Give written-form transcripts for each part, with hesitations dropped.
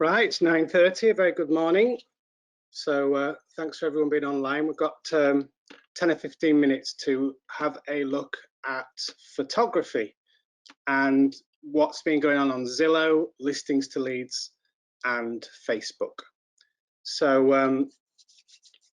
Right, it's 9:30. A very good morning. So thanks for everyone being online. We've got 10 or 15 minutes to have a look at photography and what's been going on Zillow, Listings2Leads, and Facebook. So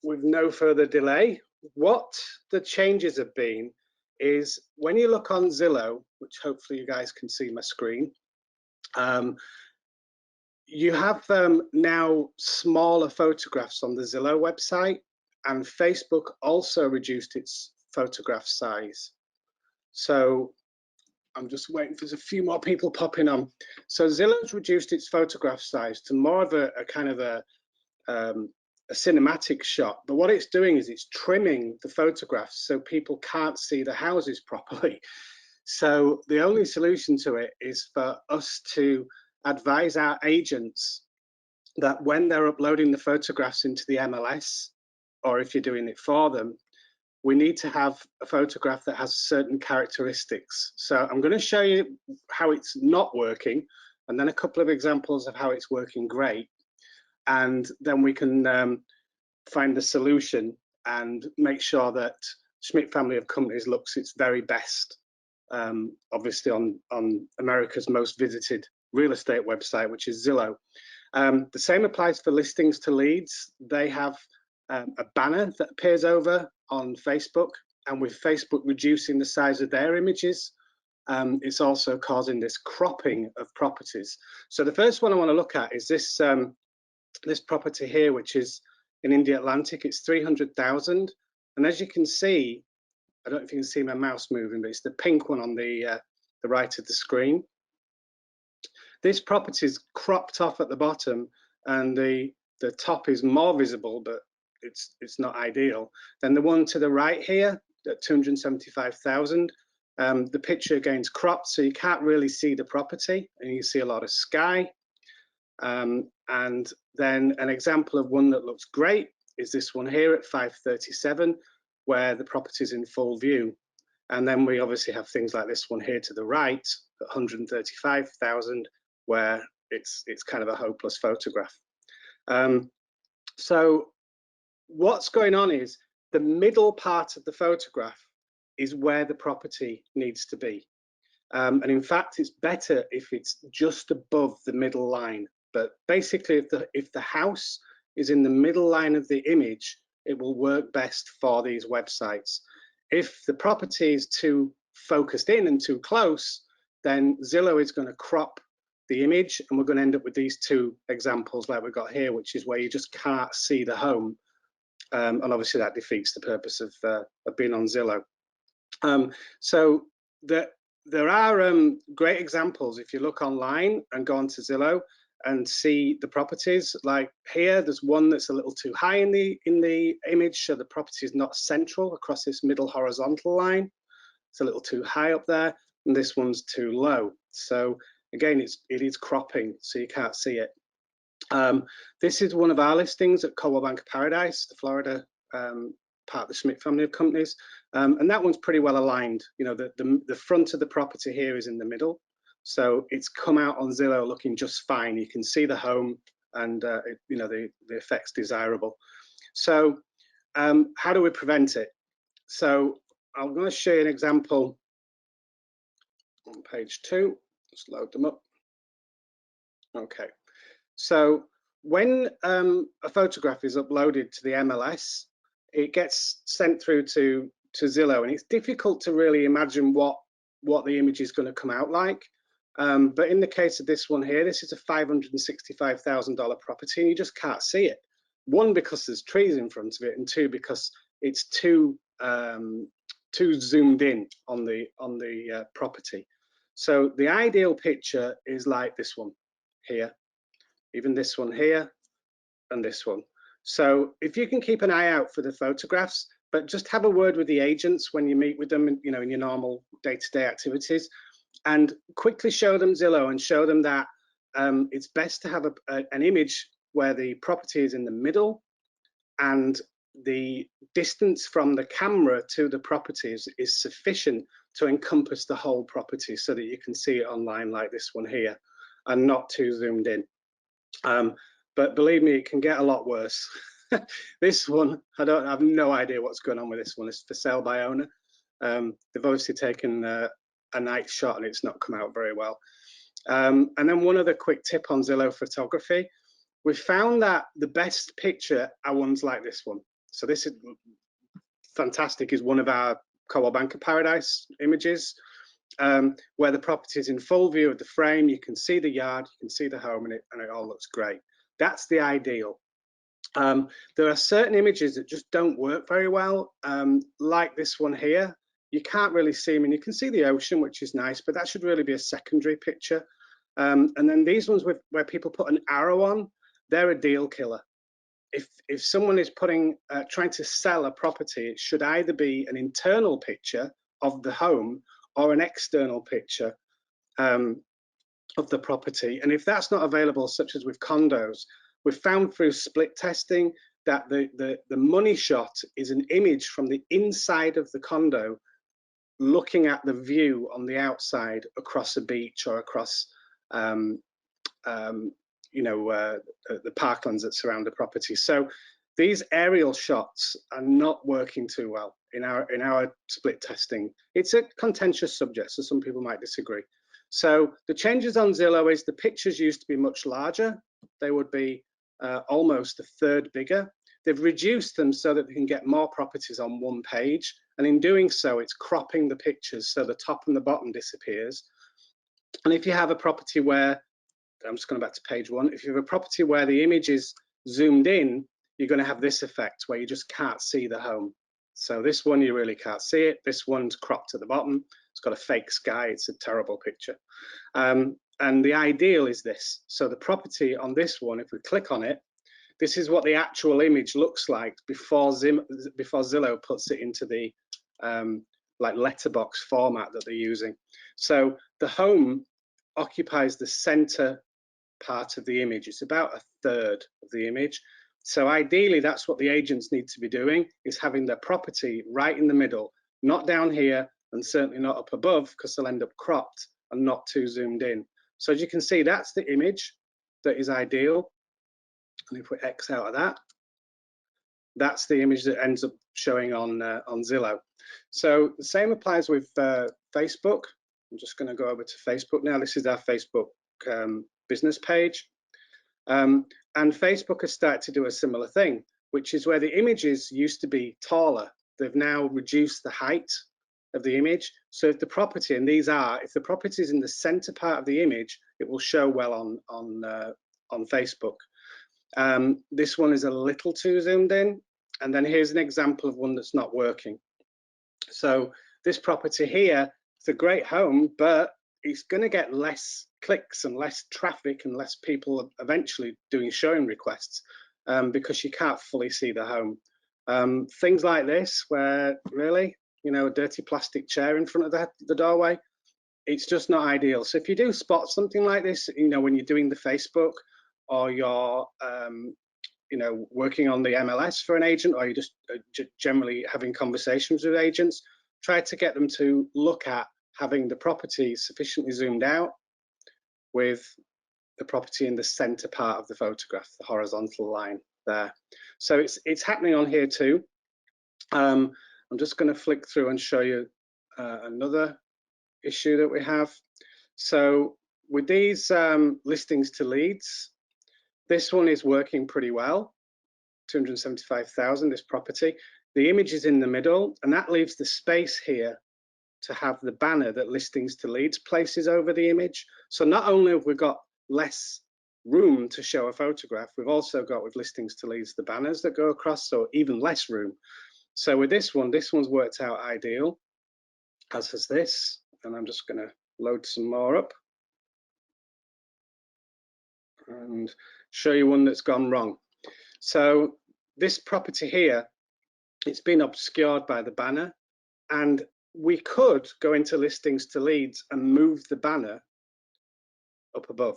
with no further delay, what the changes have been is when you look on Zillow, which hopefully you guys can see my screen, you have now smaller photographs on the Zillow website, and Facebook also reduced its photograph size. So I'm just waiting for a few more people popping on. So Zillow's reduced its photograph size to more of a kind of a cinematic shot, but what it's doing is it's trimming the photographs so people can't see the houses properly. So the only solution to it is for us to advise our agents that when they're uploading the photographs into the MLS, or if you're doing it for them, we need to have a photograph that has certain characteristics. So I'm going to show you how it's not working, and then a couple of examples of how it's working great, and then we can find the solution and make sure that Schmidt family of companies looks its very best, obviously on America's most visited real estate website, which is Zillow. The same applies for Listings2Leads. They have a banner that appears over on Facebook, and with Facebook reducing the size of their images, it's also causing this cropping of properties. So the first one I want to look at is this this property here, which is in India Atlantic. It's 300,000, and as you can see, I don't know if you can see my mouse moving, but it's the pink one on the right of the screen. This property is cropped off at the bottom, and the top is more visible, but it's not ideal. Then the one to the right here at 275,000, the picture again is cropped, so you can't really see the property, and you see a lot of sky. And then an example of one that looks great is this one here at 537, where the property is in full view. And then we obviously have things like this one here to the right at 135,000, where it's kind of a hopeless photograph. So what's going on is the middle part of the photograph is where the property needs to be. And in fact, it's better if it's just above the middle line. But basically, if the house is in the middle line of the image, it will work best for these websites. If the property is too focused in and too close, then Zillow is going to crop the image, and we're going to end up with these two examples like we've got here, which is where you just can't see the home. And obviously that defeats the purpose of being on Zillow. So there are great examples if you look online and go onto Zillow and see the properties. Like here, there's one that's a little too high in the image, so the property is not central across this middle horizontal line. It's a little too high up there, and this one's too low. So again, it is cropping, so you can't see it. This is one of our listings at Coldwell Banker Paradise, the Florida part of the Schmidt family of companies, and that one's pretty well aligned. You know, the front of the property here is in the middle, so it's come out on Zillow looking just fine. You can see the home, and you know, the effect's desirable. So how do we prevent it? So I'm going to show you an example on page 2. Just load them up. Okay. So when a photograph is uploaded to the MLS, it gets sent through to Zillow, and it's difficult to really imagine what the image is going to come out like. But in the case of this one here, this is a $565,000 property, and you just can't see it. One, because there's trees in front of it, and two, because it's too zoomed in on the property. So the ideal picture is like this one here, even this one here, and this one. So if you can keep an eye out for the photographs, but just have a word with the agents when you meet with them, you know, in your normal day-to-day activities, and quickly show them Zillow and show them that it's best to have an image where the property is in the middle, and the distance from the camera to the property is sufficient to encompass the whole property, so that you can see it online like this one here, and not too zoomed in. But believe me, it can get a lot worse. This one, I have no idea what's going on with this one. It's for sale by owner. They've obviously taken a night shot and it's not come out very well. And then one other quick tip on Zillow photography. We found that the best picture are ones like this one. So this is fantastic, is one of our Coral Banker Paradise images, where the property is in full view of the frame. You can see the yard, you can see the home, and it all looks great. That's the ideal. There are certain images that just don't work very well, like this one here. You can't really see them, and you can see the ocean, which is nice, but that should really be a secondary picture. And then these ones where people put an arrow on, they're a deal killer. If someone is trying to sell a property, it should either be an internal picture of the home or an external picture of the property. And if that's not available, such as with condos, we've found through split testing that the money shot is an image from the inside of the condo looking at the view on the outside across a beach or across the parklands that surround the property. So these aerial shots are not working too well in our split testing. It's a contentious subject, so some people might disagree. So the changes on Zillow is the pictures used to be much larger. They would be almost a third bigger. They've reduced them so that they can get more properties on one page. And in doing so, it's cropping the pictures so the top and the bottom disappears. And if you have a property where, I'm just going back to page 1, if you have a property where the image is zoomed in, you're going to have this effect where you just can't see the home. So this one, you really can't see it. This one's cropped at the bottom. It's got a fake sky. It's a terrible picture. And the ideal is this. So the property on this one, if we click on it, this is what the actual image looks like before Zillow puts it into the like letterbox format that they're using. So the home occupies the center part of the image. It's about a third of the image. So ideally, that's what the agents need to be doing, is having their property right in the middle, not down here and certainly not up above, because they'll end up cropped and not too zoomed in. So as you can see, that's the image that is ideal. And if we X out of that, that's the image that ends up showing on Zillow. So the same applies with Facebook. I'm just going to go over to Facebook now. This is our Facebook business page. And Facebook has started to do a similar thing, which is where the images used to be taller. They've now reduced the height of the image. So if the property, and these are, if the property is in the center part of the image, it will show well on Facebook. This one is a little too zoomed in. And then here's an example of one that's not working. So this property here, it's a great home, but it's going to get less clicks and less traffic and less people eventually doing showing requests because you can't fully see the home. Things like this, where really, you know, a dirty plastic chair in front of the doorway, it's just not ideal. So if you do spot something like this, you know, when you're doing the Facebook or you're you know, working on the MLS for an agent, or you're just generally having conversations with agents, try to get them to look at having the property sufficiently zoomed out with the property in the center part of the photograph, the horizontal line there. So it's happening on here too. I'm just going to flick through and show you another issue that we have. So with these listings to leads, this one is working pretty well, 275,000, this property. The image is in the middle, and that leaves the space here to have the banner that Listings to Leads places over the image. So not only have we got less room to show a photograph, we've also got with Listings to Leads the banners that go across, so even less room. So with this one's worked out ideal, as has this, and I'm just going to load some more up and show you one that's gone wrong. So this property here, it's been obscured by the banner, and we could go into Listings to Leads and move the banner up above.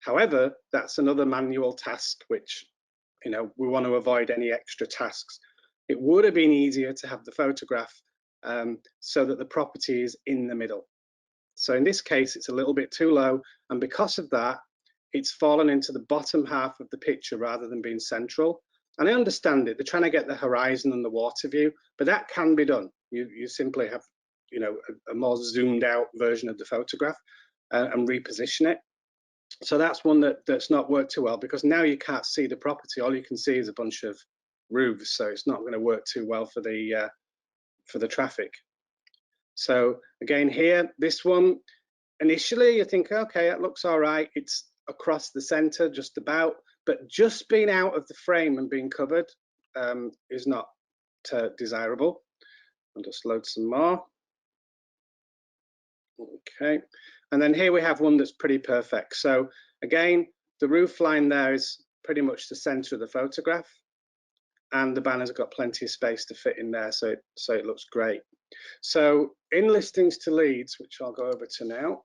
However, that's another manual task, which, you know, we want to avoid any extra tasks. It would have been easier to have the photograph so that the property is in the middle. So in this case, it's a little bit too low, and because of that, it's fallen into the bottom half of the picture rather than being central. And I understand it, they're trying to get the horizon and the water view, but that can be done. You simply have, you know, a more zoomed out version of the photograph and reposition it. So that's one that's not worked too well, because now you can't see the property. All you can see is a bunch of roofs, so it's not going to work too well for the traffic. So again, here, this one, initially you think, okay, it looks all right. It's across the center, just about, but just being out of the frame and being covered is not desirable. I'll just load some more. Okay, and then here we have one that's pretty perfect. So again, the roof line there is pretty much the center of the photograph, and the banner's got plenty of space to fit in there, so it looks great. So in Listings to Leads, which I'll go over to now,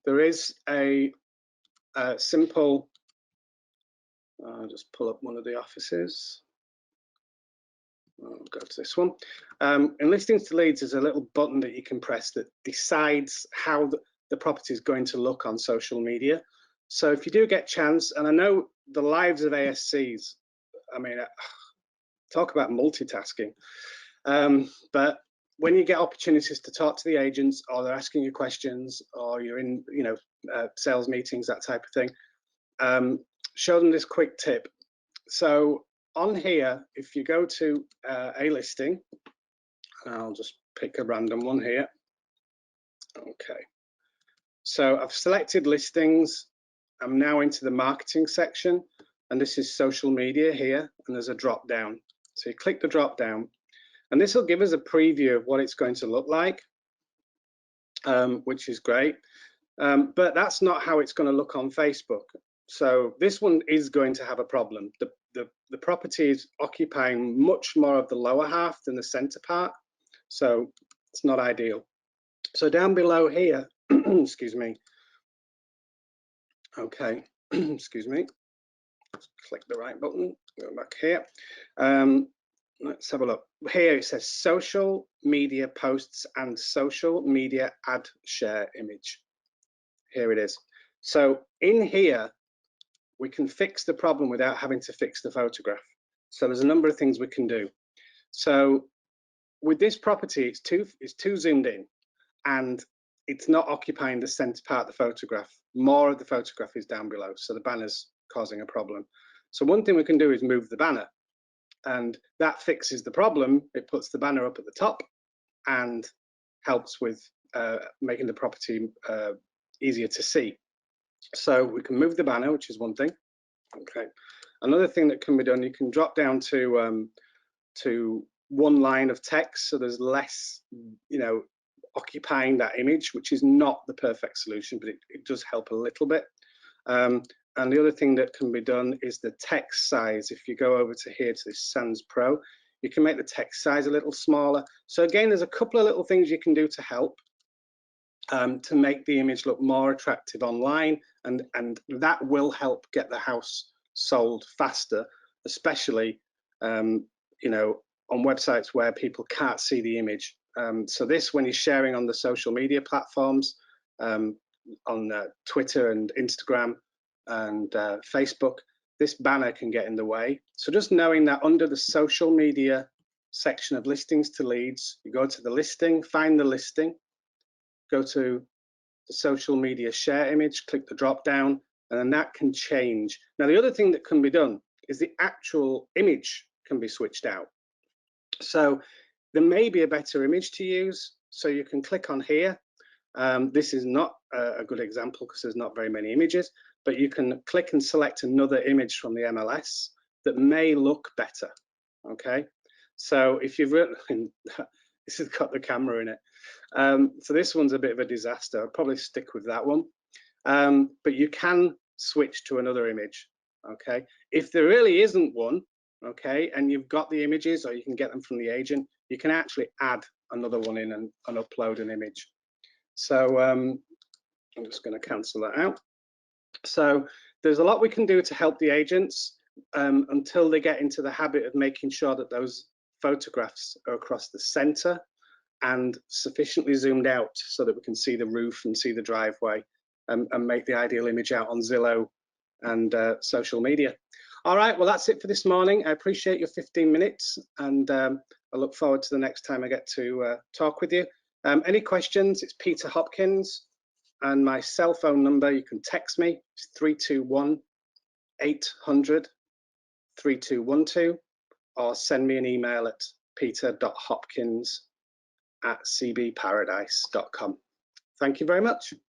there is a simple, I'll just pull up one of the offices. I'll go to this one. In Listings to Leads, there's a little button that you can press that decides how the property is going to look on social media. So if you do get a chance, and I know the lives of ASCs, I mean, talk about multitasking, but when you get opportunities to talk to the agents, or they're asking you questions, or you're in, you know, sales meetings, that type of thing, show them this quick tip. So on here, if you go to a listing, I'll just pick a random one here. Okay, so I've selected listings. I'm now into the marketing section, and this is social media here, and there's a drop down. So you click the drop down, and this will give us a preview of what it's going to look like, which is great. But that's not how it's going to look on Facebook. So this one is going to have a problem. The property is occupying much more of the lower half than the center part, so it's not ideal. So down below here, excuse me. Okay, excuse me. Click the right button. Go back here. Let's have a look. Here it says social media posts and social media ad share image. Here it is. So in here, we can fix the problem without having to fix the photograph. So there's a number of things we can do. So with this property, it's too zoomed in, and it's not occupying the center part of the photograph. More of the photograph is down below, so the banner's causing a problem. So one thing we can do is move the banner, and that fixes the problem. It puts the banner up at the top and helps with making the property easier to see. So we can move the banner, which is one thing. Okay. Another thing that can be done, you can drop down to one line of text, so there's less, you know, occupying that image, which is not the perfect solution, but it does help a little bit. And the other thing that can be done is the text size. If you go over to here to this Sans Pro, you can make the text size a little smaller. So again, there's a couple of little things you can do to help to make the image look more attractive online, and that will help get the house sold faster, especially you know, on websites where people can't see the image. So this, when you're sharing on the social media platforms, on Twitter and Instagram and Facebook, this banner can get in the way. So just knowing that under the social media section of Listings to Leads, you go to the listing, find the listing, go to the social media share image, click the drop down, and then that can change. Now the other thing that can be done is the actual image can be switched out. So there may be a better image to use, so you can click on here. This is not a good example because there's not very many images, but you can click and select another image from the MLS that may look better. Okay, so if you've written, this has got the camera in it. So this one's a bit of a disaster. I'll probably stick with that one. But you can switch to another image. Okay, if there really isn't one, okay, and you've got the images, or you can get them from the agent, you can actually add another one in and upload an image. So I'm just going to cancel that out. So there's a lot we can do to help the agents until they get into the habit of making sure that those photographs are across the center and sufficiently zoomed out so that we can see the roof and see the driveway, and make the ideal image out on Zillow and social media. All right, well, that's it for this morning. I appreciate your 15 minutes, and I look forward to the next time I get to talk with you. Any questions? It's Peter Hopkins, and my cell phone number, you can text me, it's 321-800-3212, or send me an email at peter.hopkins@cbparadise.com. Thank you very much.